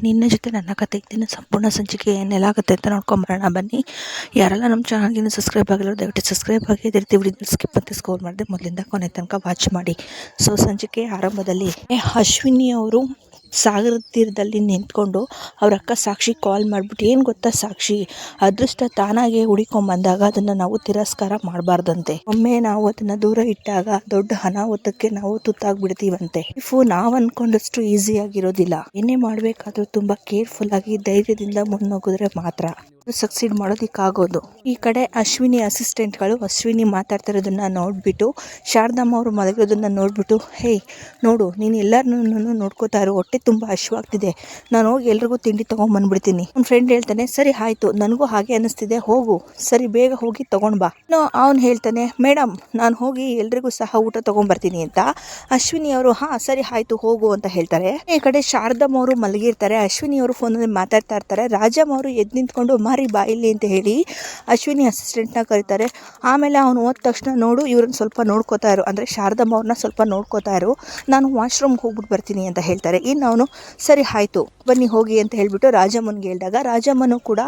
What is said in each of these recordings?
ನಿನ್ನ ಜೊತೆ ನನ್ನ ಕತೆ ಇದನ್ನು ಸಂಪೂರ್ಣ ಸಂಚಿಕೆ ಏನೆಲ್ಲಾಗುತ್ತೆ ಅಂತ ನೋಡ್ಕೊಂಬರೋಣ ಬನ್ನಿ. ಯಾರೆಲ್ಲ ನಮ್ಮ ಚಾನಲ್ಗೆ ಸಬ್ಸ್ಕ್ರೈಬ್ ಆಗಿರೋ ದಯವಿಟ್ಟು ಸಬ್ಸ್ಕ್ರೈಬ್ ಆಗಿ ಇದೇ ರೀತಿ ವಿಡಿಯೋ ಸ್ಕಿಪ್ ಅಂತ ಸ್ಕೋರ್ ಮಾಡಿದೆ ಮೊದಲಿಂದ ಕೊನೆ ತನಕ ವಾಚ್ ಮಾಡಿ. ಸೊ ಸಂಚಿಕೆ ಆರಂಭದಲ್ಲಿ ಅಶ್ವಿನಿ ಅವರು ಸಾಗರ ತೀರದಲ್ಲಿ ನಿಂತ್ಕೊಂಡು ಅವ್ರ ಅಕ್ಕ ಸಾಕ್ಷಿ ಕಾಲ್ ಮಾಡಿಬಿಟ್ಟು ಏನು ಗೊತ್ತಾ ಸಾಕ್ಷಿ, ಅದೃಷ್ಟ ತಾನಾಗೆ ಹುಡಿಕೊಂಬಂದಾಗ ಅದನ್ನು ನಾವು ತಿರಸ್ಕಾರ ಮಾಡಬಾರ್ದಂತೆ. ಒಮ್ಮೆ ನಾವು ಅದನ್ನು ದೂರ ಇಟ್ಟಾಗ ದೊಡ್ಡ ಅನಾಹುತಕ್ಕೆ ನಾವು ತುತ್ತಾಗ್ಬಿಡ್ತೀವಂತೆ. ಲೈಫು ನಾವು ಅನ್ಕೊಂಡಷ್ಟು ಈಸಿ ಆಗಿರೋದಿಲ್ಲ. ಏನೇ ಮಾಡಬೇಕಾದ್ರೂ ತುಂಬ ಕೇರ್ಫುಲ್ ಆಗಿ ಧೈರ್ಯದಿಂದ ಮುನ್ನೋಗಿದ್ರೆ ಮಾತ್ರ ಸಕ್ಸೀಡ್ ಮಾಡೋದಕ್ಕಾಗೋದು. ಈ ಕಡೆ ಅಶ್ವಿನಿ ಅಸಿಸ್ಟೆಂಟ್ಗಳು ಅಶ್ವಿನಿ ಮಾತಾಡ್ತಿರೋದನ್ನ ನೋಡ್ಬಿಟ್ಟು ಶಾರದಮ್ಮ ಅವರು ಮಲಗಿರೋದನ್ನ ನೋಡ್ಬಿಟ್ಟು, ಹೇ ನೋಡು ನೀನು ಎಲ್ಲರನ್ನೂ ನೋಡ್ಕೋತಾ ಇರೋ, ಹೊಟ್ಟೆ ತುಂಬ ಹಶ್ವಾಗ್ತಿದೆ, ನಾನು ಹೋಗಿ ಎಲ್ರಿಗೂ ತಿಂಡಿ ತೊಗೊಂಡ್ಬಂದ್ಬಿಡ್ತೀನಿ. ನನ್ನ ಫ್ರೆಂಡ್ ಹೇಳ್ತಾನೆ, ಸರಿ ಆಯಿತು ನನಗೂ ಹಾಗೆ ಅನ್ನಿಸ್ತಿದೆ, ಹೋಗು ಸರಿ ಬೇಗ ಹೋಗಿ ತೊಗೊಂಡು ಬಾ. ಅವನು ಹೇಳ್ತಾನೆ, ಮೇಡಮ್ ನಾನು ಹೋಗಿ ಎಲ್ರಿಗೂ ಸಹ ಊಟ ತೊಗೊಂಡ್ಬರ್ತೀನಿ ಅಂತ. ಅಶ್ವಿನಿ ಅವರು ಹಾಂ ಸರಿ ಆಯಿತು ಹೋಗು ಅಂತ ಹೇಳ್ತಾರೆ. ಈ ಕಡೆ ಶಾರದಮ್ಮ ಅವರು ಮಲಗಿರ್ತಾರೆ. ಅಶ್ವಿನಿ ಅವರು ಫೋನಲ್ಲಿ ಮಾತಾಡ್ತಾ ಇರ್ತಾರೆ. ರಾಜಮ್ಮ ಅವರು ಎದ್ದು ನಿಂತ್ಕೊಂಡು ಮಾರಿ ಬಾ ಇಲ್ಲಿ ಅಂತ ಹೇಳಿ ಅಶ್ವಿನಿ ಅಸಿಸ್ಟೆಂಟ್ನ ಕರೀತಾರೆ. ಆಮೇಲೆ ಅವನು ಹೋದ ತಕ್ಷಣ, ನೋಡು ಇವ್ರನ್ನ ಸ್ವಲ್ಪ ನೋಡ್ಕೋತಾ ಇರು, ಅಂದರೆ ಶಾರದಮ್ಮ ಅವ್ರನ್ನ ಸ್ವಲ್ಪ ನೋಡ್ಕೋತಾ ಇರು, ನಾನು ವಾಶ್ರೂಮ್ಗೆ ಹೋಗ್ಬಿಟ್ಟು ಬರ್ತೀನಿ ಅಂತ ಹೇಳ್ತಾರೆ. ಇನ್ನು ಅವನು ಸರಿ ಆಯಿತು ಬನ್ನಿ ಹೋಗಿ ಅಂತ ಹೇಳ್ಬಿಟ್ಟು ರಾಜಮ್ಮನಿಗೆ ಹೇಳಿದಾಗ ರಾಜಮ್ಮನೂ ಕೂಡ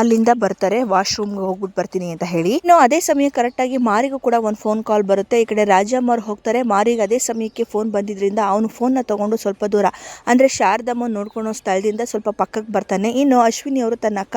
ಅಲ್ಲಿಂದ ಬರ್ತಾರೆ, ವಾಶ್ರೂಮ್ಗೆ ಹೋಗ್ಬಿಟ್ಟು ಬರ್ತೀನಿ ಅಂತ ಹೇಳಿ. ಇನ್ನು ಅದೇ ಸಮಯ ಕರೆಕ್ಟಾಗಿ ಮಾರಿಗೂ ಕೂಡ ಒಂದು ಫೋನ್ ಕಾಲ್ ಬರುತ್ತೆ. ಈ ಕಡೆ ರಾಜಮ್ಮ ಅವ್ರು ಹೋಗ್ತಾರೆ. ಮಾರಿಗೆ ಅದೇ ಸಮಯಕ್ಕೆ ಫೋನ್ ಬಂದಿದ್ರಿಂದ ಅವನು ಫೋನ್ನ ತಗೊಂಡು ಸ್ವಲ್ಪ ದೂರ, ಅಂದರೆ ಶಾರದಮ್ಮ ನೋಡ್ಕೊಳ್ಳೋ ಸ್ಥಳದಿಂದ ಸ್ವಲ್ಪ ಪಕ್ಕಕ್ಕೆ ಬರ್ತಾನೆ. ಇನ್ನು ಅಶ್ವಿನಿ ಅವರು ತನ್ನ ಅಕ್ಕ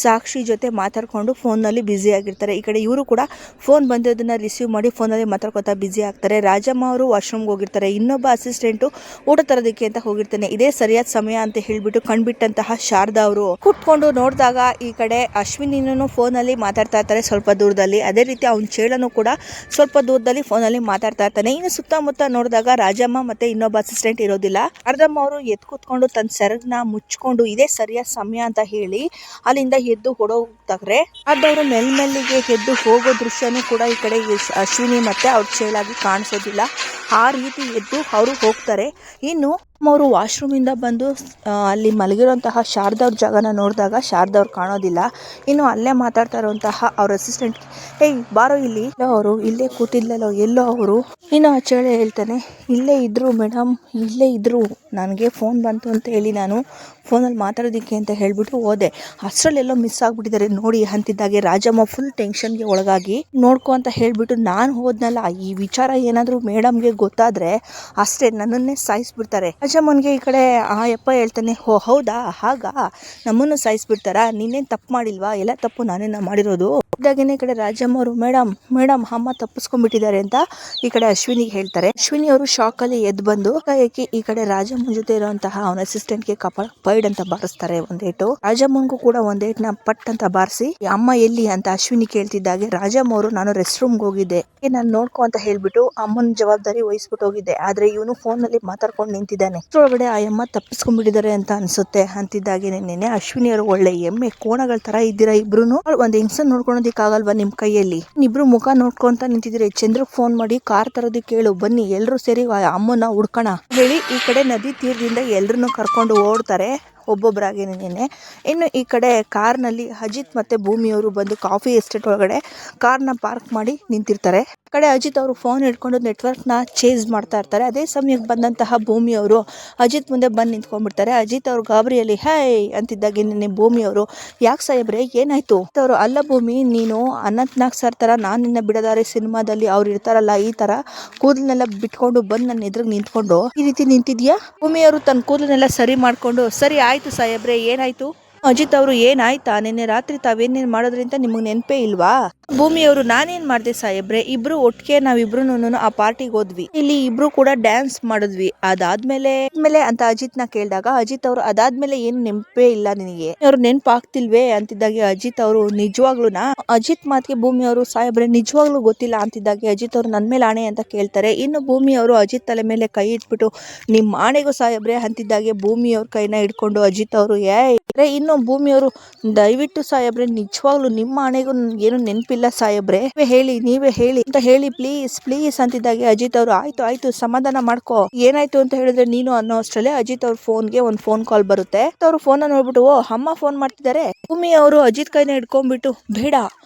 ಸಾಕ್ಷಿ ಜೊತೆ ಮಾತಾಡ್ಕೊಂಡು ಫೋನ್ನಲ್ಲಿ ಬ್ಯುಸಿ ಆಗಿರ್ತಾರೆ. ಈ ಕಡೆ ಇವರು ಕೂಡ ಫೋನ್ ಬಂದಿರೋದನ್ನ ರಿಸೀವ್ ಮಾಡಿ ಫೋನಲ್ಲಿ ಮಾತಾಡ್ಕೊತಾ ಬ್ಯುಸಿ ಆಗ್ತಾರೆ. ರಾಜಮ್ಮ ಅವರು ವಾಶ್ರೂಮ್ಗೆ ಹೋಗಿರ್ತಾರೆ. ಇನ್ನೊಬ್ಬ ಅಸಿಸ್ಟೆಂಟು ಊಟ ತರೋದಕ್ಕೆ ಅಂತ ಹೋಗಿರ್ತಾನೆ. ಇದೇ ಸರಿಯಾದ ಸಮಯ ಅಂತ ಹೇಳ್ಬಿಟ್ಟು ಕಂಡ್ಬಿಟ್ಟಂತಹ ಶಾರದಾ ಅವರು ಕೂತ್ಕೊಂಡು ನೋಡಿದಾಗ ಈ ಕಡೆ ಅಶ್ವಿನಿನೂ ಫೋನಲ್ಲಿ ಮಾತಾಡ್ತಾ ಇರ್ತಾರೆ ಸ್ವಲ್ಪ ದೂರದಲ್ಲಿ. ಅದೇ ರೀತಿ ಅವ್ನ ಚೇಳನು ಕೂಡ ಸ್ವಲ್ಪ ದೂರದಲ್ಲಿ ಫೋನಲ್ಲಿ ಮಾತಾಡ್ತಾ ಇರ್ತಾನೆ. ಇನ್ನು ಸುತ್ತಮುತ್ತ ನೋಡಿದಾಗ ರಾಜಮ್ಮ ಮತ್ತೆ ಇನ್ನೊಬ್ಬ ಅಸಿಸ್ಟೆಂಟ್ ಇರೋದಿಲ್ಲ. ಶಾರದಮ್ಮ ಅವರು ಎದ್ದು ಕೂತ್ಕೊಂಡು ತನ್ನ ಸೆರಗನ್ನ ಮುಚ್ಕೊಂಡು ಇದೇ ಸರಿಯಾದ ಸಮಯ ಅಂತ ಹೇಳಿ ಅಲ್ಲಿಂದ ಎದ್ದು ಹೊಡೋಗ್ತಾರೆ. ಅದವರು ಮೆಲ್ಲಿಗೆ ಎದ್ದು ಹೋಗೋ ದೃಶ್ಯನೂ ಕೂಡ ಈ ಕಡೆ ಅಶ್ವಿನಿ ಮತ್ತೆ ಅವ್ರ ಚೇಳಾಗಿ ಕಾಣಿಸೋದಿಲ್ಲ. ಆ ರೀತಿ ಎದ್ದು ಅವರು ಹೋಗ್ತಾರೆ. ಇನ್ನು ಅವರು ವಾಶ್ರೂಮಿಂದ ಬಂದು ಅಲ್ಲಿ ಮಲಗಿರುವಂತಹ ಶಾರದಾ ಅವ್ರ ಜಾಗನ ನೋಡಿದಾಗ ಶಾರದಾ ಅವ್ರು ಕಾಣೋದಿಲ್ಲ. ಇನ್ನು ಅಲ್ಲೇ ಮಾತಾಡ್ತಾ ಇರುವಂತಹ ಅವ್ರ ಅಸಿಸ್ಟೆಂಟ್, ಏಯ್ ಬಾರೋ ಇಲ್ಲಿ, ಅವರು ಇಲ್ಲೇ ಕೂತಿದ್ಲಲ್ಲೋ ಎಲ್ಲೋ ಅವರು. ಇನ್ನು ಆ ಚೇಳೆ ಹೇಳ್ತಾನೆ, ಇಲ್ಲೇ ಇದ್ರು ಮೇಡಮ್, ಇಲ್ಲೇ ಇದ್ರು, ನನಗೆ ಫೋನ್ ಬಂತು ಅಂತ ಹೇಳಿ ನಾನು ಫೋನಲ್ಲಿ ಮಾತಾಡೋದಕ್ಕೆ ಅಂತ ಹೇಳ್ಬಿಟ್ಟು ಹೋದೆ, ಅಷ್ಟರಲ್ಲೆಲ್ಲೋ ಮಿಸ್ ಆಗಿಬಿಟ್ಟಿದ್ದಾರೆ ನೋಡಿ ಅಂತಿದ್ದಾಗೆ ರಾಜಮ್ಮ ಫುಲ್ ಟೆನ್ಷನ್ಗೆ ಒಳಗಾಗಿ ನೋಡ್ಕೊ ಅಂತ ಹೇಳ್ಬಿಟ್ಟು ನಾನು ಹೋದ್ನಲ್ಲ, ಈ ವಿಚಾರ ಏನಾದರೂ ಮೇಡಮ್ಗೆ ಗೊತ್ತಾದರೆ ಅಷ್ಟೇ ನನ್ನನ್ನೇ ಸಾಯಿಸ್ಬಿಡ್ತಾರೆ. ರಾಜಮ್ಮನಿಗೆ ಈ ಕಡೆ ಆ ಯಪ್ಪ ಹೇಳ್ತಾನೆ, ಓ ಹೌದಾ, ಹಾಗಾ, ನಮ್ಮನ್ನು ಸಾಯಿಸ್ಬಿಡ್ತಾರಾ, ನೀನೇನು ತಪ್ಪು ಮಾಡಿಲ್ವಾ, ಎಲ್ಲ ತಪ್ಪು ನಾನೇನ ಮಾಡಿರೋದು. ಇದಾಗೇನೆ ಈ ಕಡೆ ರಾಜಮ್ಮ ಅವರು, ಮೇಡಮ್ ಅಮ್ಮ ತಪ್ಪಿಸ್ಕೊಂಡ್ಬಿಟ್ಟಿದ್ದಾರೆ ಅಂತ ಈ ಕಡೆ ಅಶ್ವಿನಿಗೆ ಹೇಳ್ತಾರೆ. ಅಶ್ವಿನಿ ಅವರು ಶಾಕಲ್ಲಿ ಎದ್ದು ಬಂದು ಈ ಕಡೆ ರಾಜಮ್ಮನ ಜೊತೆ ಇರುವಂತಹ ಅವನ ಅಸಿಸ್ಟೆಂಟ್ಗೆ ಪೈಡ್ ಅಂತ ಬಾರಿಸ್ತಾರೆ ಒಂದೇಟು. ರಾಜಮ್ಮನ್ಗೂ ಕೂಡ ಒಂದೇಟ್ನ ಪಟ್ ಅಂತ ಬಾರಿಸಿ, ಅಮ್ಮ ಎಲ್ಲಿ ಅಂತ ಅಶ್ವಿನಿ ಕೇಳ್ತಿದ್ದಾಗೆ ರಾಜಮ್ಮ ಅವರು, ನಾನು ರೆಸ್ಟ್ ರೂಮ್ಗೆ ಹೋಗಿದ್ದೆ, ನಾನು ನೋಡ್ಕೊ ಅಂತ ಹೇಳ್ಬಿಟ್ಟು ಅಮ್ಮನ ಜವಾಬ್ದಾರಿ ವಹಿಸ್ಬಿಟ್ಟು ಹೋಗಿದ್ದೆ, ಆದ್ರೆ ಇವನು ಫೋನ್ ನಲ್ಲಿ ಮಾತಾಡ್ಕೊಂಡು ನಿಂತಿದ್ದಾನೆ, ಅಷ್ಟರೊಳಗಡೆ ಆ ಅಮ್ಮ ತಪ್ಪಿಸ್ಕೊಂಡ್ಬಿಟ್ಟಿದ್ದಾರೆ ಅಂತ ಅನ್ಸುತ್ತೆ ಅಂತಿದ್ದಾಗೆ ನೆನ್ನೆ ಅಶ್ವಿನಿ ಅವರು, ಒಳ್ಳೆ ಎಮ್ಮೆ ಕೋಣಗಳ ತರ ಇದ್ದೀರಾ ಇಬ್ರು, ಒಂದ್ ಹೆಂಗ್ಸನ್ ನೋಡ್ಕೊಳೋದಿಕ್ಕಾಗಲ್ವಾ ನಿಮ್ ಕೈಯಲ್ಲಿ, ಇಬ್ರು ಮುಖ ನೋಡ್ಕೊಂತ ನಿಂತಿದ್ದೀರಿ, ಚಂದ್ರಗ್ ಫೋನ್ ಮಾಡಿ ಕಾರ್ ತರೋದಕ್ಕೆ ಹೇಳು, ಬನ್ನಿ ಎಲ್ರು ಸೇರಿ ಅಮ್ಮನ ಹುಡ್ಕೋಣ ಹೇಳಿ ಈ ಕಡೆ ನದಿ ತೀರದಿಂದ ಎಲ್ರನ್ನೂ ಕರ್ಕೊಂಡು ಓಡ್ತಾರೆ ಒಬ್ಬೊಬ್ಬರಾಗೇನೆ. ಇನ್ನು ಈ ಕಡೆ ಕಾರ್ನಲ್ಲಿ ಅಜಿತ್ ಮತ್ತೆ ಭೂಮಿಯವರು ಬಂದು ಕಾಫಿ ಎಸ್ಟೇಟ್ ಒಳಗಡೆ ಕಾರ್ನ ಪಾರ್ಕ್ ಮಾಡಿ ನಿಂತಿರ್ತಾರೆ. ಈ ಕಡೆ ಅಜಿತ್ ಅವರು ಫೋನ್ ಹಿಡ್ಕೊಂಡು ನೆಟ್ವರ್ಕ್ನ ಚೇಂಜ್ ಮಾಡ್ತಾ ಇರ್ತಾರೆ. ಅದೇ ಸಮಯಕ್ಕೆ ಬಂದಂತಹ ಭೂಮಿಯವರು ಅಜಿತ್ ಮುಂದೆ ಬಂದು ನಿಂತ್ಕೊಂಡ್ಬಿಡ್ತಾರೆ. ಅಜಿತ್ ಅವರು ಗಾಬರಿಯಲ್ಲಿ ಹೈ ಅಂತಿದ್ದಾಗೆ ನಿನ್ನೆ ಭೂಮಿಯವರು, ಯಾಕೆ ಸಾಹೇಬ್ರೆ ಏನಾಯ್ತು ಅವರು, ಅಲ್ಲ ಭೂಮಿ, ನೀನು ಅನಂತ್ನಾಗ್ ಸರ್ ತರ ನಾನು ನಿನ್ನ ಬಿಡದಾರೆ ಸಿನಿಮಾದಲ್ಲಿ ಅವ್ರು ಇರ್ತಾರಲ್ಲ ಈ ತರ ಕೂದಲನ್ನೆಲ್ಲ ಬಿಟ್ಕೊಂಡು ಬಂದು ನನ್ನ ಎದುರಿಗೆ ನಿಂತ್ಕೊಂಡು ಈ ರೀತಿ ನಿಂತಿದ್ಯಾ. ಭೂಮಿಯವರು ತನ್ನ ಕೂದಲನ್ನೆಲ್ಲ ಸರಿ ಮಾಡ್ಕೊಂಡು, ಸರಿ ಆಯ್ತು ಸಾಹೇಬ್ರೆ ಏನಾಯ್ತು. ಅಜಿತ್ ಅವರು, ಏನಾಯ್ತಾ, ನಿನ್ನೆ ರಾತ್ರಿ ತಾವೇನೇನು ಮಾಡೋದ್ರಿಂದ ನಿಮಗೆ ನೆನಪೇ ಇಲ್ವಾ. ಭೂಮಿಯವರು, ನಾನೇನ್ ಮಾಡಿದೆ ಸಾಹೇಬ್ರೆ, ಇಬ್ರು ಒಟ್ಟಿಗೆ ನಾವಿಬ್ರು ಆ ಪಾರ್ಟಿಗೆ ಹೋದ್ವಿ, ಇಲ್ಲಿ ಇಬ್ರು ಕೂಡ ಡ್ಯಾನ್ಸ್ ಮಾಡಿದ್ವಿ, ಅದಾದ್ಮೇಲೆ ಅಂತ ಅಜಿತ್ ನ ಕೇಳಿದಾಗ ಅಜಿತ್ ಅವರು, ಅದಾದ್ಮೇಲೆ ಏನು ನೆನಪೇ ಇಲ್ಲ ನಿನಗೆ, ಅವ್ರು ನೆನಪಾಗ್ತಿಲ್ವೇ ಅಂತಿದ್ದಾಗೆ ಅಜಿತ್ ಅವರು, ನಿಜವಾಗ್ಲೂನಾ. ಅಜಿತ್ ಮಾತಿಗೆ ಭೂಮಿ ಅವರು, ಸಾಹೇಬ್ರೆ ನಿಜವಾಗ್ಲೂ ಗೊತ್ತಿಲ್ಲ ಅಂತಿದ್ದಾಗೆ ಅಜಿತ್ ಅವರು, ನನ್ ಮೇಲೆ ಆಣೆ ಅಂತ ಕೇಳ್ತಾರೆ. ಇನ್ನು ಭೂಮಿ ಅವರು ಅಜಿತ್ ತಲೆ ಮೇಲೆ ಕೈ ಇಟ್ಬಿಟ್ಟು, ನಿಮ್ ಆಣೆಗೂ ಸಾಹೇಬ್ರೆ ಅಂತಿದ್ದಾಗೆ ಭೂಮಿ ಅವ್ರ ಕೈನ ಹಿಡ್ಕೊಂಡು ಅಜಿತ್ ಅವರು, ಇನ್ನು ಭೂಮಿಯವರು, ದಯವಿಟ್ಟು ಸಾಹೇಬ್ರೆ ನಿಜವಾಗ್ಲು ನಿಮ್ಮ ಆಣೆಗೂ ಏನು ನೆನಪಿಲ್ಲ ಸಾಹೇಬ್ರೆ, ನೀವೇ ಹೇಳಿ ಅಂತ ಹೇಳಿ ಪ್ಲೀಸ್ ಅಂತಿದ್ದಾಗೆ ಅಜಿತ್ ಅವರು, ಆಯ್ತು ಸಮಾಧಾನ ಮಾಡ್ಕೋ, ಏನಾಯ್ತು ಅಂತ ಹೇಳಿದ್ರೆ ನೀನು ಅನ್ನೋ ಅಷ್ಟರಲ್ಲೇ ಅಜಿತ್ ಅವ್ರ ಫೋನ್ಗೆ ಒಂದು ಫೋನ್ ಕಾಲ್ ಬರುತ್ತೆ. ಅವ್ರು ಫೋನ್ ನೋಡ್ಬಿಟ್ಟು, ಓ ಅಮ್ಮ ಫೋನ್ ಮಾಡ್ತಿದ್ದಾರೆ. ಭೂಮಿ ಅವರು ಅಜಿತ್ ಕೈನ ಹಿಡ್ಕೊಂಡ್ಬಿಟ್ಟು, ಬೇಡ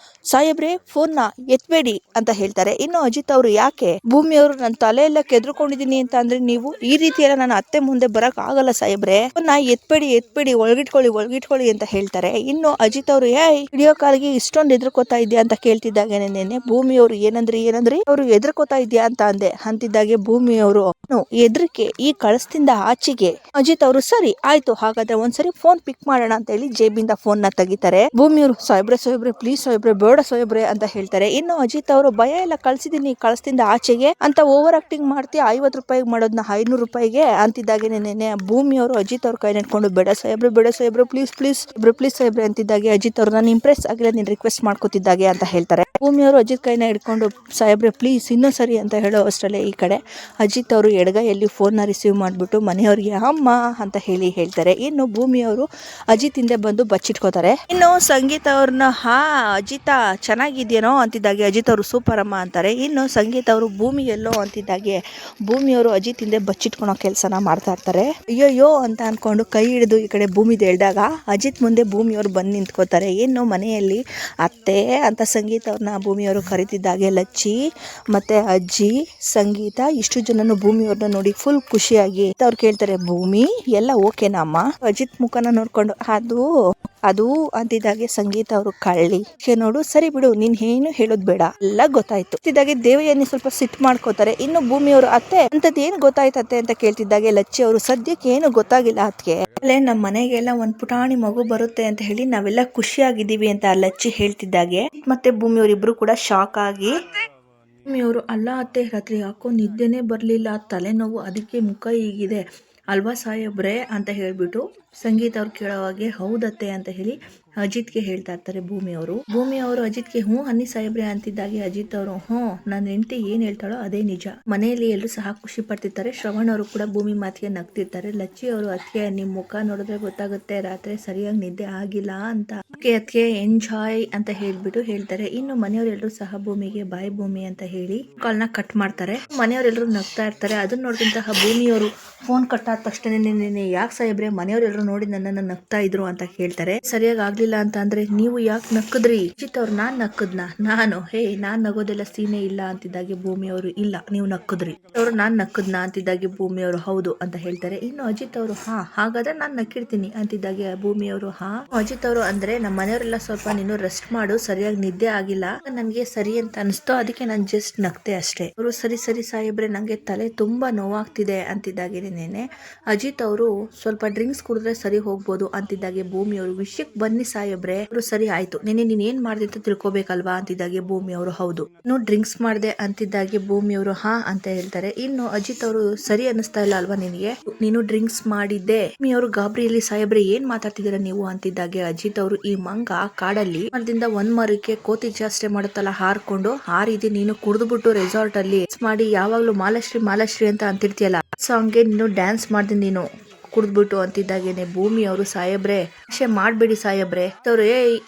ಸಾಹೇಬ್ರೆ ಫೋನ್ನ ಎತ್ಬೇಡಿ ಅಂತ ಹೇಳ್ತಾರೆ. ಇನ್ನು ಅಜಿತ್ ಅವರು ಯಾಕೆ ಭೂಮಿಯವರು ನನ್ನ ತಲೆ ಎಲ್ಲ ಕೆದ್ರುಕೊಂಡಿದೀನಿ ಅಂತ ಅಂದ್ರೆ ನೀವು ಈ ರೀತಿ ಎಲ್ಲ ನನ್ನ ಅತ್ತೆ ಮುಂದೆ ಬರಕ್ ಆಗಲ್ಲ ಸಾಹೇಬ್ರೆ, ಫೋನ್ನ ಎತ್ಬೇಡಿ ಒಳಗಿಟ್ಕೊಳ್ಳಿ ಅಂತ ಹೇಳ್ತಾರೆ. ಇನ್ನು ಅಜಿತ್ ಅವರು ವಿಡಿಯೋ ಕಾಲ್ಗೆ ಇಷ್ಟೊಂದು ಎದ್ರಕೋತಾ ಇದೆಯಾ ಅಂತ ಕೇಳ್ತಿದ್ದಾಗೆ ನೆನ್ನೆ ಭೂಮಿಯವರು ಏನಂದ್ರಿ ಅವರು ಎದ್ರಕೋತಾ ಇದೆಯಾ ಅಂತ ಅಂತಿದ್ದಾಗೆ ಭೂಮಿಯವರು ಎದ್ರಿಕೆ ಈ ಕಳಸದಿಂದ ಆಚೆಗೆ. ಅಜಿತ್ ಅವರು ಸರಿ ಆಯ್ತು ಹಾಗಾದ್ರೆ ಒಂದ್ಸರಿ ಫೋನ್ ಪಿಕ್ ಮಾಡೋಣ ಅಂತ ಹೇಳಿ ಜೇಬಿಂದ ಫೋನ್ ನ ತೆಗಿತಾರೆ. ಭೂಮಿಯವರು ಸಾಹೇಬ್ರೆ ಪ್ಲೀಸ್ ಸಾಹೇಬ್ರೆ ಬೇಡ ಸಾಹೇಬ್ರೆ ಅಂತ ಹೇಳ್ತಾರೆ. ಇನ್ನು ಅಜಿತ್ ಅವರು ಭಯ ಎಲ್ಲ ಕಳ್ಸಿದೀನಿ ಕಳಸದಿಂದ ಆಚೆಗೆ ಅಂತ ಓವರ್ ಆಕ್ಟಿಂಗ್ ಮಾಡ್ತೀಯ, 50 ರೂಪಾಯಿಗೆ ಮಾಡೋದನ್ನ 500 ರೂಪಾಯಿಗೆ ಅಂತಿದ್ದಾಗೆ ನೆನ್ನೆ ಭೂಮಿಯವರು ಅಜಿತ್ ಅವ್ರ ಕೈ ನೆಟ್ಕೊಂಡು ಬೇಡ ಸಾಹೇಬ್ರೆ ಪ್ಲೀಸ್ ಸಾಹೇಬ್ರೆ ಅಂತಿದ್ದಾಗೆ ಅಜಿತ್ ಅವರು ನಾನು ಇಂಪ್ರೆಸ್ ಆಗಿಲ್ಲ ನೀನ್ ರಿಕ್ವೆಸ್ಟ್ ಮಾಡ್ಕೋತಿದ್ದಾಗೆ ಅಂತ ಹೇಳ್ತಾರೆ. ಭೂಮಿಯವರು ಅಜಿತ್ ಕೈನ ಹಿಡ್ಕೊಂಡು ಸಾಹೇಬ್ರೆ ಪ್ಲೀಸ್ ಇನ್ನೂ ಸರಿ ಅಂತ ಹೇಳೋ ಅಷ್ಟರಲ್ಲೇ ಈ ಕಡೆ ಅಜಿತ್ ಅವರು ಎಡಗೈಯಲ್ಲಿ ಫೋನ್ ನ ರಿಸೀವ್ ಮಾಡ್ಬಿಟ್ಟು ಮನೆಯವರಿಗೆ ಅಮ್ಮ ಅಂತ ಹೇಳ್ತಾರೆ. ಇನ್ನು ಭೂಮಿಯವರು ಅಜಿತ್ ಹಿಂದೆ ಬಂದು ಬಚ್ಚಿಟ್ಕೋತಾರೆ. ಇನ್ನು ಸಂಗೀತ ಅವ್ರನ್ನ ಅಜಿತ ಚೆನ್ನಾಗಿದ್ಯೇನೋ ಅಂತಿದ್ದಾಗೆ ಅಜಿತ್ ಅವರು ಸೂಪರ್ ಅಮ್ಮ ಅಂತಾರೆ. ಇನ್ನು ಸಂಗೀತ ಅವರು ಭೂಮಿ ಎಲ್ಲೋ ಅಂತಿದ್ದಾಗೆ ಭೂಮಿಯವರು ಅಜಿತ್ ಹಿಂದೆ ಬಚ್ಚಿಟ್ಕೊಳೋ ಕೆಲಸನ ಮಾಡ್ತಾ ಇರ್ತಾರೆ. ಅಯ್ಯೋ ಅಂತ ಅನ್ಕೊಂಡು ಕೈ ಹಿಡಿದು ಈ ಕಡೆ ಭೂಮಿದು ಎಳ್ದಾಗ ಅಜಿತ್ ಮುಂದೆ ಭೂಮಿಯವರು ಬಂದು ನಿಂತ್ಕೋತಾರೆ. ಇನ್ನು ಮನೆಯಲ್ಲಿ ಅತ್ತೆ ಅಂತ ಸಂಗೀತ ಅವ್ರನ್ನ ಭೂಮಿಯವರು ಕರಿತಿದ್ದಾಗೆ ಲಚ್ಚಿ ಮತ್ತೆ ಅಜ್ಜಿ ಸಂಗೀತ ಇಷ್ಟು ಜನನು ಭೂಮಿಯವ್ರನ್ನ ನೋಡಿ ಫುಲ್ ಖುಷಿಯಾಗಿ ಅವ್ರು ಕೇಳ್ತಾರೆ ಭೂಮಿ ಎಲ್ಲ ಓಕೆನಾ ಅಮ್ಮ. ಅಜಿತ್ ಮುಖನ ನೋಡ್ಕೊಂಡು ಅದು ಅಂತಿದ್ದಾಗೆ ಸಂಗೀತ ಅವರು ಕಳ್ಳಿ ನೋಡು ಸರಿ ಬಿಡು ನೀನ್ ಏನು ಹೇಳೋದ್ ಬೇಡ ಎಲ್ಲ ಗೊತ್ತಾಯ್ತು ಅಂತಿದ್ದಾಗೆ ದೇವಯ್ಯನಿ ಸ್ವಲ್ಪ ಸಿಟ್ ಮಾಡ್ಕೋತಾರೆ. ಇನ್ನು ಭೂಮಿಯವರು ಅತ್ತೆ ಅಂತದ್ ಏನ್ ಗೊತ್ತಾಯ್ತತ್ತೆ ಅಂತ ಕೇಳ್ತಿದ್ದಾಗೆ ಲಚ್ಚಿ ಅವರು ಸದ್ಯಕ್ಕೆ ಏನು ಗೊತ್ತಾಗಿಲ್ಲ ಅದಕ್ಕೆ ನಮ್ಮ ಮನೆಗೆಲ್ಲ ಒಂದ್ ಪುಟಾಣಿ ಮಗು ಬರುತ್ತೆ ಅಂತ ಹೇಳಿ ನಾವೆಲ್ಲ ಖುಷಿಯಾಗಿದ್ದೀವಿ ಅಂತ ಲಚ್ಚಿ ಹೇಳ್ತಿದ್ದಾಗೆ ಮತ್ತೆ ಭೂಮಿಯವರಿಬ್ರು ಕೂಡ ಶಾಕ್ ಆಗಿ ಭೂಮಿಯವರು ಅಲ್ಲ ಅತ್ತೆ ರಾತ್ರಿ ಯಾಕೋ ನಿದ್ದೆನೆ ಬರ್ಲಿಲ್ಲ ತಲೆನೋವು ಅದಕ್ಕೆ ಮುಖ ಹೀಗಿದೆ ಅಲ್ವಾ ಸಾಹೇಬ್ರೆ ಅಂತ ಹೇಳ್ಬಿಟ್ಟು ಸಂಗೀತ ಅವ್ರು ಕೇಳೋವಾಗೆ ಹೌದತ್ತೆ ಅಂತ ಹೇಳಿ ಅಜಿತ್ಗೆ ಹೇಳ್ತಾ ಇರ್ತಾರೆ ಭೂಮಿಯವರು ಅಜಿತ್ಗೆ ಅನ್ನಿ ಸಾಹೇಬ್ರೆ ಅಂತಿದ್ದಾಗೆ ಅಜಿತ್ ಅವರು ನನ್ನ ಹೆಂಡತಿ ಏನ್ ಹೇಳ್ತಾಳೋ ಅದೇ ನಿಜ. ಮನೆಯಲ್ಲಿ ಎಲ್ಲರೂ ಸಹ ಖುಷಿ ಪಡ್ತಿರ್ತಾರೆ. ಶ್ರವಣ್ ಅವರು ಕೂಡ ಭೂಮಿ ಮಾತಿಗೆ ನಗ್ತಿರ್ತಾರೆ. ಲಚ್ಚಿ ಅವರು ಅದಕ್ಕೆ ನಿಮ್ ಮುಖ ನೋಡಿದ್ರೆ ಗೊತ್ತಾಗುತ್ತೆ ರಾತ್ರಿ ಸರಿಯಾಗಿ ನಿದ್ದೆ ಆಗಿಲ್ಲ ಅಂತ ಅದಕ್ಕೆ ಎಂಜಾಯ್ ಅಂತ ಹೇಳ್ಬಿಟ್ಟು ಹೇಳ್ತಾರೆ. ಇನ್ನು ಮನೆಯವರೆಲ್ಲರೂ ಸಹ ಭೂಮಿಗೆ ಬಾಯ್ ಭೂಮಿ ಅಂತ ಹೇಳಿ ಕಾಲ್ನ ಕಟ್ ಮಾಡ್ತಾರೆ. ಮನೆಯವರೆಲ್ಲರೂ ನಗ್ತಾ ಇರ್ತಾರೆ. ಅದನ್ನ ನೋಡಿದಂತಹ ಭೂಮಿಯವರು ಫೋನ್ ಕಟ್ ಆದ ತಕ್ಷಣ ಯಾಕೆ ಸಾಹೇಬ್ರೆ ಮನೆಯವರೆಲ್ಲರೂ ನೋಡಿ ನನ್ನನ್ನ ನಗ್ತಾ ಇದ್ರು ಅಂತ ಕೇಳ್ತಾರೆ. ಸರಿಯಾಗಿ ಆಗ್ಲಿಲ್ಲ ಅಂತ ಅಂದ್ರೆ ನೀವು ಯಾಕೆ ನಕ್ಕದ್ರಿ ಅಜಿತ್ ಅವ್ರು ನಾನ್ ನಕ್ಕದ್ನ ನಾನ್ ನಗೋದೆಲ್ಲ ಸೀನೆ ಇಲ್ಲ ಅಂತಿದ್ದಾಗೆ ಭೂಮಿಯವರು ಇಲ್ಲ ನೀವು ನಕ್ಕದ್ರಿ ಅವ್ರು ನಾನ್ ನಕ್ಕದ್ನ ಅಂತಿದ್ದಾಗೆ ಭೂಮಿಯವರು ಹೌದು ಅಂತ ಹೇಳ್ತಾರೆ. ಇನ್ನು ಅಜಿತ್ ಅವರು ಹಾಗಾದ್ರೆ ನಾನ್ ನಕ್ಕಿರ್ತೀನಿ ಅಂತಿದ್ದಾಗೆ ಭೂಮಿಯವರು ಅಜಿತ್ ಅವರು ಅಂದ್ರೆ ನಮ್ಮ ಮನೆಯವರೆಲ್ಲ ಸ್ವಲ್ಪ ನೀನು ರೆಸ್ಟ್ ಮಾಡು ಸರಿಯಾಗಿ ನಿದ್ದೆ ಆಗಿಲ್ಲ ನನ್ಗೆ ಸರಿ ಅಂತ ಅನಿಸ್ತು ಅದಕ್ಕೆ ನಾನು ಜಸ್ಟ್ ನಗ್ತೆ ಅಷ್ಟೇ. ಅವರು ಸರಿ ಸಾಹೇಬ್ರೆ ನಂಗೆ ತಲೆ ತುಂಬಾ ನೋವಾಗ್ತಿದೆ ಅಂತಿದ್ದಾಗೇನೆ ಅಜಿತ್ ಅವರು ಸ್ವಲ್ಪ ಡ್ರಿಂಕ್ಸ್ ಕುಡಿದ್ರೆ ಸರಿ ಹೋಗ್ಬೋದು ಅಂತಿದ್ದಾಗೆ ಭೂಮಿಯವರು ವಿಷಯಕ್ಕೆ ಬನ್ನಿ ಸಾಹೇಬ್ರೆ ಅವರು ಸರಿ ಆಯ್ತು ನೀನ್ ಏನ್ ಮಾಡ್ದೆ ಅಂತ ತಿಳ್ಕೊಬೇಕಲ್ವಾ ಅಂತಿದ್ದಾಗೆ ಭೂಮಿಯವರು ಹೌದು ಡ್ರಿಂಕ್ಸ್ ಮಾಡ್ದೆ ಅಂತಿದ್ದಾಗೆ ಭೂಮಿಯವರು ಅಂತ ಹೇಳ್ತಾರೆ. ಇನ್ನು ಅಜಿತ್ ಅವರು ಸರಿ ಅನ್ನಿಸ್ತಾ ಇಲ್ಲ ಅಲ್ವಾ ನಿನಗೆ ನೀನು ಡ್ರಿಂಕ್ಸ್ ಮಾಡಿದ್ದೆ ಭೂಮಿಯವರು ಗಾಬರಿಯಲ್ಲಿ ಸಾಹೇಬ್ರೆ ಏನ್ ಮಾತಾಡ್ತಿದ್ದೀರಾ ನೀವು ಅಂತಿದ್ದಾಗೆ ಅಜಿತ್ ಅವರು ಈ ಮಂಗ ಕಾಡಲ್ಲಿ ಮರದಿಂದ ಒಂದ್ ಮರಕ್ಕೆ ಕೋತಿ ಜಾಸ್ತಿ ಮಾಡುತ್ತಲ್ಲ ಹಾರ್ಕೊಂಡು ಹಾರಿದೆ ನೀನು ಕುಡಿದ್ಬಿಟ್ಟು ರೆಸಾರ್ಟ್ ಅಲ್ಲಿ ಮಾಡಿ ಯಾವಾಗ್ಲೂ ಮಾಲಾಶ್ರೀ ಅಂತ ಅಂತಿರ್ತೀಯಲ್ಲ ಸಾಂಗ್ಗೆ ನೀನು ಡ್ಯಾನ್ಸ್ ಮಾಡ್ದೆ ನೀನು ಕುಡಿದ್ಬಿಟ್ಟು ಅಂತಿದ್ದಾಗೇನೆ ಭೂಮಿಯವರು ಸಾಹೇಬ್ರೆ ಮಾಡ್ಬೇಡಿ ಸಾಹೇಬ್ರೆ ಅವ್ರು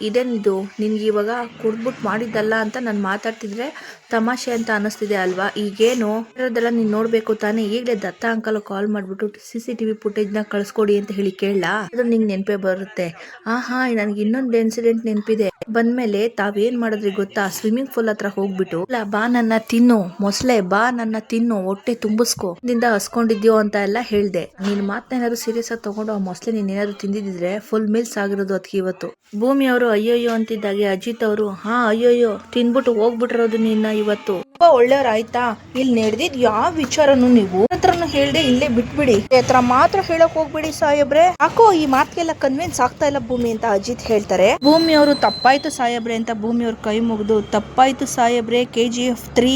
ಇದೇನಿದು ನಿನ್ಗೆ ಇವಾಗ ಕುಡ್ದ್ಬಿಟ್ಟು ಮಾಡಿದ್ದಲ್ಲ ಅಂತ ನಾನು ಮಾತಾಡ್ತಿದ್ರೆ ತಮಾಷೆ ಅಂತ ಅನಿಸ್ತಿದೆ ಅಲ್ವಾ ಈಗೇನು ಇರೋದೆಲ್ಲ ನೀನ್ ನೋಡ್ಬೇಕು ತಾನೇ ಈಗಲೇ ದತ್ತ ಅಂಕಲ್ ಕಾಲ್ ಮಾಡ್ಬಿಟ್ಟು CCTV ಫುಟೇಜ್ ನ ಕಳ್ಸ್ಕೊಡಿ ಅಂತ ಹೇಳಿ ಕೇಳಲ್ಲ ಅದು ನಿಂಗೆ ನೆನಪೇ ಬರುತ್ತೆ. ನನ್ಗೆ ಇನ್ನೊಂದು ಇನ್ಸಿಡೆಂಟ್ ನೆನಪಿದೆ ಬಂದ್ಮೇಲೆ ತಾವೇನ್ ಮಾಡಿದ್ರಿ ಗೊತ್ತಾ ಸ್ವಿಮ್ಮಿಂಗ್ ಪೂಲ್ ಹತ್ರ ಹೋಗ್ಬಿಟ್ಟು ಬಾ ನನ್ನ ತಿನ್ನು ಮೊಸಳೆ ಬಾ ನನ್ನ ತಿನ್ನು ಹೊಟ್ಟೆ ತುಂಬಿಸ್ಕೋ ದಿಂದ ಹಸ್ಕೊಂಡಿದ್ಯೋ ಅಂತ ಎಲ್ಲ ಹೇಳ್ದೆ. ನೀನ್ ಮಾತೇನಾದ್ರು ಸೀರಿಯಸ್ ಆಗಿ ತಗೊಂಡು ಆ ಮೊಸಳೆ ನೀನ್ ಏನಾದ್ರು ತಿಂದಿದ್ರೆ ಫುಲ್ ಮೀಲ್ಸ್ ಆಗಿರೋದು ಅದಕ್ಕೆ ಇವತ್ತು. ಭೂಮಿಯವರು ಅಯ್ಯೋಯ್ಯೋ ಅಂತಿದ್ದಾಗೆ ಅಜಿತ್ ಅವರು ಅಯ್ಯೋಯ್ಯೋ ತಿನ್ಬಿಟ್ಟು ಹೋಗ್ಬಿಟ್ಟಿರೋದು ನಿನ್ನ ಇವತ್ತು ತುಂಬಾ ಒಳ್ಳೆಯವ್ರ ಆಯ್ತಾ ಇಲ್ಲಿ ನಡೆದಿದ್ ಯಾವ ವಿಚಾರನು ನೀವು ಹತ್ರನು ಹೇಳ್ದೆ ಇಲ್ಲೇ ಬಿಟ್ಬಿಡಿ ಹತ್ರ ಮಾತ್ರ ಹೇಳಕ್ ಹೋಗ್ಬಿಡಿ ಸಾಹೇಬ್ರೆ ಯಾಕೋ ಈ ಮಾತಿಗೆಲ್ಲ ಕನ್ವಿನ್ಸ್ ಆಗ್ತಾ ಇಲ್ಲ ಭೂಮಿ ಅಂತ ಅಜಿತ್ ಹೇಳ್ತಾರೆ. ಭೂಮಿಯವರು ತಪ್ಪಾಯ್ತು ಸಾಹೇಬ್ರೆ ಅಂತ ಭೂಮಿಯವ್ರ ಕೈ ಮುಗಿದು ತಪ್ಪಾಯ್ತು ಸಾಹೇಬ್ರೆ KGF 3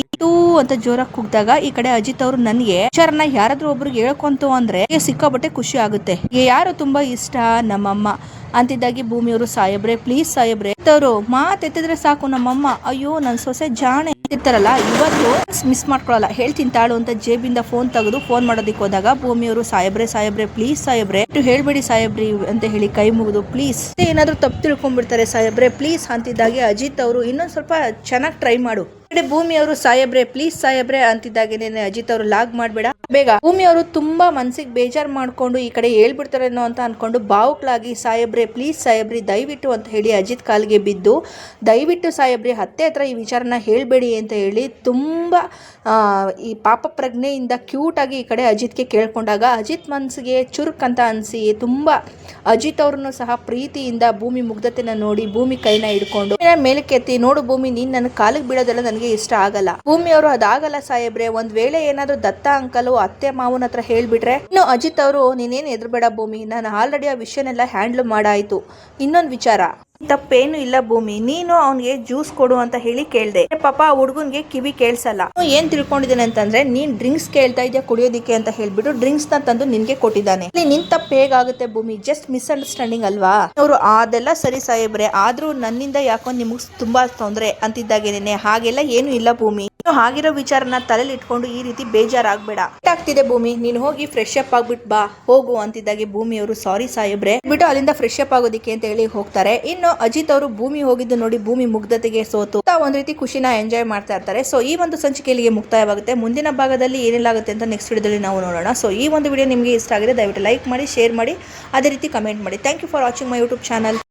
ಅಂತ ಜೋರಾಗಿ ಕೂಗ್ದಾಗ ಈ ಕಡೆ ಅಜಿತ್ ಅವರು ನನ್ಗೆ ವಿಚಾರನ ಯಾರಾದ್ರೂ ಒಬ್ರಿಗೆ ಹೇಳ್ಕೊಂತು ಅಂದ್ರೆ ಸಿಕ್ಕಾಬಟ್ಟೆ ಖುಷಿ ಆಗುತ್ತೆ. ಯಾರು ತುಂಬಾ ಇಷ್ಟ ನಮ್ಮಮ್ಮ ಅಂತಿದ್ದಾಗಿ ಭೂಮಿಯವರು ಸಾಹೇಬ್ರೆ ಪ್ಲೀಸ್ ಸಾಹೇಬ್ರೆ ಅವರು ಮಾತೆತ್ತಿದ್ರೆ ಸಾಕು ನಮ್ಮಮ್ಮ ಅಯ್ಯೋ ನನ್ ಸೊಸೆ ಜಾಣೆ ಇರ್ತಾರಲ್ಲ ಇವತ್ತು ಮಿಸ್ ಮಾಡ್ಕೊಳಲ್ಲ ಹೇಳ್ತೀನಿ ತಾಳು ಅಂತ ಜೇಬಿಂದ ಫೋನ್ ತೆಗೆದು ಫೋನ್ ಮಾಡೋದಿಕ್ ಹೋದಾಗ ಭೂಮಿಯವರು ಸಾಹೇಬ್ರೆ ಪ್ಲೀಸ್ ಸಾಹೇಬ್ರೆ ಹೇಳ್ಬೇಡಿ ಸಾಹೇಬ್ರಿ ಅಂತ ಹೇಳಿ ಕೈ ಮುಗಿದು ಪ್ಲೀಸ್ ಏನಾದ್ರು ತಪ್ಪು ತಿಳ್ಕೊಂಡ್ಬಿಡ್ತಾರೆ ಸಾಹೇಬ್ರೆ ಪ್ಲೀಸ್ ಅಂತಿದ್ದಾಗೆ ಅಜಿತ್ ಅವರು ಇನ್ನೊಂದ್ ಸ್ವಲ್ಪ ಚೆನ್ನಾಗಿ ಟ್ರೈ ಮಾಡು ಭೂಮಿ ಅವರು ಸಾಯಬ್ರೆ ಪ್ಲೀಸ್ ಸಾಯಬ್ರೆ ಅಂತಿದ್ದಾಗೇನೆ ಅಜಿತ್ ಅವರು ಲಾಗ್ ಮಾಡಬೇಡ ಬೇಗ. ಭೂಮಿ ಅವರು ತುಂಬಾ ಮನ್ಸಿಗೆ ಬೇಜಾರ್ ಮಾಡ್ಕೊಂಡು ಈ ಕಡೆ ಹೇಳ್ಬಿಡ್ತಾರೇನೋ ಅಂತ ಅನ್ಕೊಂಡು ಬಾವುಕ್ಲಾಗಿ ಸಾಯಬ್ರೆ ಪ್ಲೀಸ್ ಸಾಯಬ್ರಿ ದಯವಿಟ್ಟು ಅಂತ ಹೇಳಿ ಅಜಿತ್ ಕಾಲಿಗೆ ಬಿದ್ದು ದಯವಿಟ್ಟು ಸಾಯಬ್ರಿ ಹತ್ತೆ ಹತ್ರ ಈ ವಿಚಾರನ ಹೇಳ್ಬೇಡಿ ಅಂತ ಹೇಳಿ ತುಂಬಾ ಈ ಪಾಪ ಪ್ರಜ್ಞೆಯಿಂದ ಕ್ಯೂಟ್ ಆಗಿ ಈ ಕಡೆ ಅಜಿತ್ಗೆ ಕೇಳ್ಕೊಂಡಾಗ ಅಜಿತ್ ಮನ್ಸಿಗೆ ಚುರುಕ್ ಅಂತ ಅನ್ಸಿ ತುಂಬಾ ಅಜಿತ್ ಅವ್ರನ್ನು ಸಹ ಪ್ರೀತಿಯಿಂದ ಭೂಮಿ ಮುಗ್ಧತೆನ ನೋಡಿ ಭೂಮಿ ಕೈನ ಹಿಡ್ಕೊಂಡು ಮೇಲಕ್ಕೆ ಎತ್ತಿ, ನೋಡು ಭೂಮಿ, ನೀನ್ ನನ್ನ ಕಾಲಿಗೆ ಬೀಳೋದೆಲ್ಲ ನನಗೆ ಇಷ್ಟ ಆಗಲ್ಲ. ಭೂಮಿ ಅವರು ಅದಾಗಲ್ಲ ಸಾಹೇಬ್ರೆ, ಒಂದ್ ವೇಳೆ ಏನಾದ್ರು ದತ್ತ ಅಂಕಲು ಅತ್ತೆ ಮಾವನ ಹತ್ರ ಹೇಳ್ಬಿಟ್ರೆ. ಇನ್ನು ಅಜಿತ್ ಅವರು, ನೀನೇನ್ ಎದ್ರಬೇಡ ಭೂಮಿ, ನಾನು ಆಲ್ರೆಡಿ ಆ ವಿಷಯನೆಲ್ಲ ಹ್ಯಾಂಡಲ್ ಮಾಡಾಯ್ತು. ಇನ್ನೊಂದ್ ವಿಚಾರ, ತಪ್ಪೇನು ಇಲ್ಲ ಭೂಮಿ, ನೀನು ಅವನಿಗೆ ಜ್ಯೂಸ್ ಕೊಡು ಅಂತ ಹೇಳಿ ಕೇಳ್ದೆ. ಪಾಪ ಆ ಹುಡುಗನ್ಗೆ ಕಿವಿ ಕೇಳ್ಸಲ್ಲ. ಏನ್ ತಿಳ್ಕೊಂಡಿದ್ದಾನೆ ಅಂತಂದ್ರೆ, ನೀನ್ ಡ್ರಿಂಕ್ಸ್ ಕೇಳ್ತಾ ಇದ್ಯಾ ಕುಡಿಯೋದಿಕ್ಕೆ ಅಂತ ಹೇಳ್ಬಿಟ್ಟು ಡ್ರಿಂಕ್ಸ್ ನ ತಂದು ನಿನ್ಗೆ ಕೊಟ್ಟಿದ್ದಾನೆ. ನಿನ್ ತಪ್ಪು ಹೇಗಾಗುತ್ತೆ ಭೂಮಿ, ಜಸ್ಟ್ ಮಿಸ್ಅಂಡರ್ಸ್ಟ್ಯಾಂಡಿಂಗ್ ಅಲ್ವಾ? ಅವರು ಅದೆಲ್ಲ ಸರಿ ಸಾಹೇಬ್ರೆ, ಆದ್ರೂ ನನ್ನಿಂದ ಯಾಕೋ ನಿಮಗ್ ತುಂಬಾ ತೊಂದ್ರೆ ಅಂತಿದ್ದಾಗೇನೆ. ಹಾಗೆಲ್ಲ ಏನು ಇಲ್ಲ ಭೂಮಿ, ಆಗಿರೋ ವಿಚಾರನ ತಲೆಲಿ ಇಟ್ಕೊಂಡು ಈ ರೀತಿ ಬೇಜಾರಾಗ್ಬೇಡ. ಆಗ್ತಿದೆ ಭೂಮಿ, ನೀನು ಹೋಗಿ ಫ್ರೆಶ್ ಅಪ್ ಆಗ್ಬಿಟ್ಟು ಬಾ ಹೋಗು ಅಂತಿದ್ದಾಗೆ ಭೂಮಿ ಅವರು ಸಾರಿ ಸಾಹೇಬ್ರೆ ಬಿಟ್ಟು ಅಲ್ಲಿಂದ ಫ್ರೆಶ್ ಅಪ್ ಆಗೋದಿಕ್ಕೆ ಅಂತ ಹೇಳಿ ಹೋಗ್ತಾರೆ. ಇನ್ನು ಅಜಿತ್ ಅವರು ಭೂಮಿ ಹೋಗಿದ್ದು ನೋಡಿ ಭೂಮಿ ಮುಗ್ಧತೆಗೆ ಸೋತು ಒಂದ್ ರೀತಿ ಖುಷಿನ ಎಂಜಾಯ್ ಮಾಡ್ತಾ ಇರ್ತಾರೆ. ಸೊ ಈ ಒಂದು ಸಂಚಿಕೆಯಲ್ಲಿ ಮುಕ್ತಾಯವಾಗುತ್ತೆ. ಮುಂದಿನ ಭಾಗದಲ್ಲಿ ಏನೆಲ್ಲಾಗುತ್ತೆ ಅಂತ ನೆಕ್ಸ್ಟ್ ವಿಡಿಯೋದಲ್ಲಿ ನಾವು ನೋಡೋಣ. ಸೊ ಈ ಒಂದು ವಿಡಿಯೋ ನಿಮಗೆ ಇಷ್ಟ ಆಗಿದೆ ದಯವಿಟ್ಟು ಲೈಕ್ ಮಾಡಿ, ಶೇರ್ ಮಾಡಿ, ಅದೇ ರೀತಿ ಕಮೆಂಟ್ ಮಾಡಿ. Thank you for watching my YouTube channel.